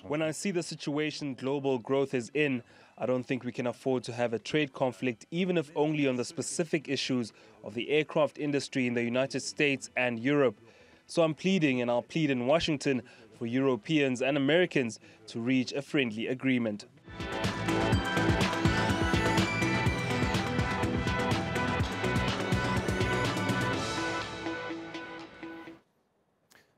When I see the situation global growth is in, I don't think we can afford to have a trade conflict, even if only on the specific issues of the aircraft industry in the United States and Europe. So I'm pleading, and I'll plead in Washington, for Europeans and Americans to reach a friendly agreement.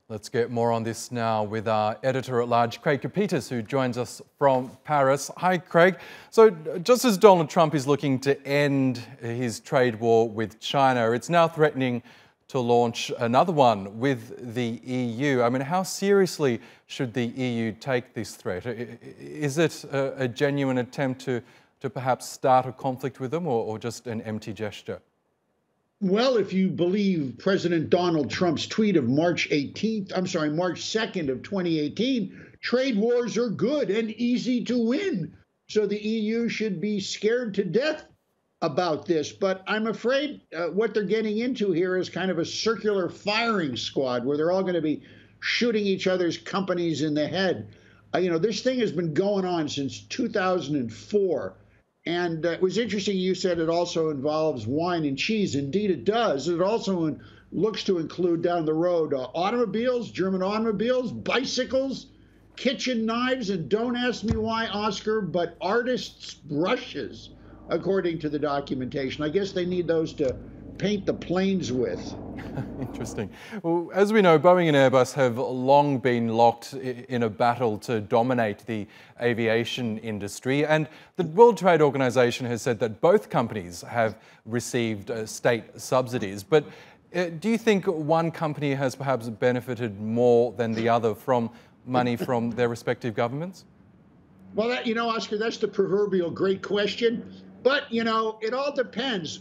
Let's get more on this now with our editor-at-large, Craig Copetas, who joins us from Paris. Hi, Craig. So just as Donald Trump is looking to end his trade war with China, it's now threatening to launch another one with the EU. I mean, how seriously should the EU take this threat? Is it a genuine attempt to perhaps start a conflict with them, or just an empty gesture? Well, if you believe President Donald Trump's tweet of March 2nd of 2018, trade wars are good and easy to win. So the EU should be scared to death about this. But I'm afraid what they're getting into here is kind of a circular firing squad where they're all going to be shooting each other's companies in the head. This thing has been going on since 2004. And it was interesting you said it also involves wine and cheese. Indeed, it does. It also looks to include down the road automobiles, German automobiles, bicycles, kitchen knives, and don't ask me why, Oscar, but artists' brushes, according to the documentation. I guess they need those to paint the planes with. Interesting. Well, as we know, Boeing and Airbus have long been locked in a battle to dominate the aviation industry, and the World Trade Organization has said that both companies have received state subsidies. But do you think one company has perhaps benefited more than the other from money from their respective governments? Well, Oscar, that's the proverbial great question. But, it all depends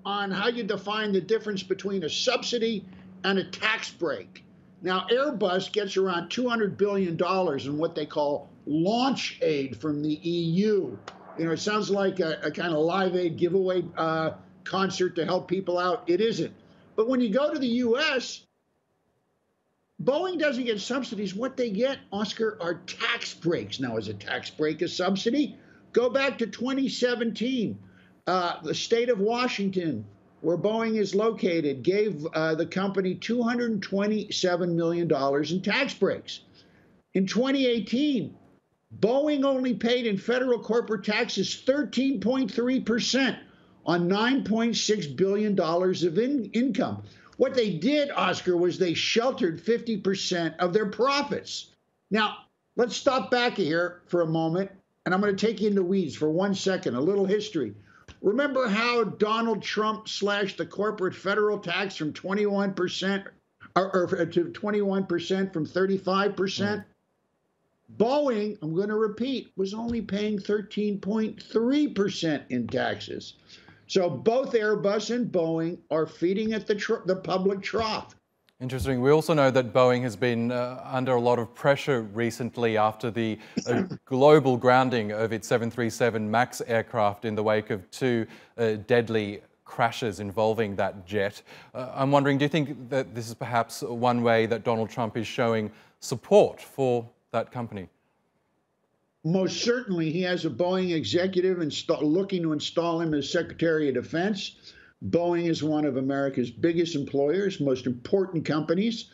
on how you define the difference between a subsidy and a tax break. Now, Airbus gets around $200 billion in what they call launch aid from the EU. It sounds like a kind of Live Aid giveaway concert to help people out. It isn't. But when you go to the U.S., Boeing doesn't get subsidies. What they get, Oscar, are tax breaks. Now, is a tax break a subsidy? Go back to 2017. The state of Washington, where Boeing is located, gave the company $227 million in tax breaks. In 2018, Boeing only paid in federal corporate taxes 13.3% on $9.6 billion of income. What they did, Oscar, was they sheltered 50% of their profits. Now, let's stop back here for a moment. And I'm going to take you into weeds for 1 second, a little history. Remember how Donald Trump slashed the corporate federal tax from 21% or to 21% from 35%? Boeing, I'm going to repeat, was only paying 13.3% in taxes. So both Airbus and Boeing are feeding at the public trough. Interesting. We also know that Boeing has been under a lot of pressure recently after the global grounding of its 737 MAX aircraft in the wake of two deadly crashes involving that jet. I'm wondering, do you think that this is perhaps one way that Donald Trump is showing support for that company? Most certainly. He has a Boeing executive looking to install him as Secretary of Defense. Boeing is one of America's biggest employers, most important companies.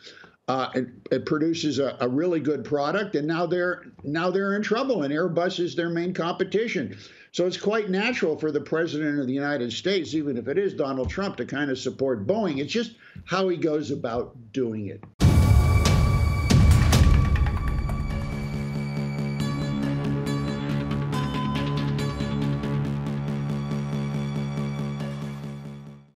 It produces a really good product, and now they're in trouble, and Airbus is their main competition. So it's quite natural for the President of the United States, even if it is Donald Trump, to kind of support Boeing. It's just how he goes about doing it.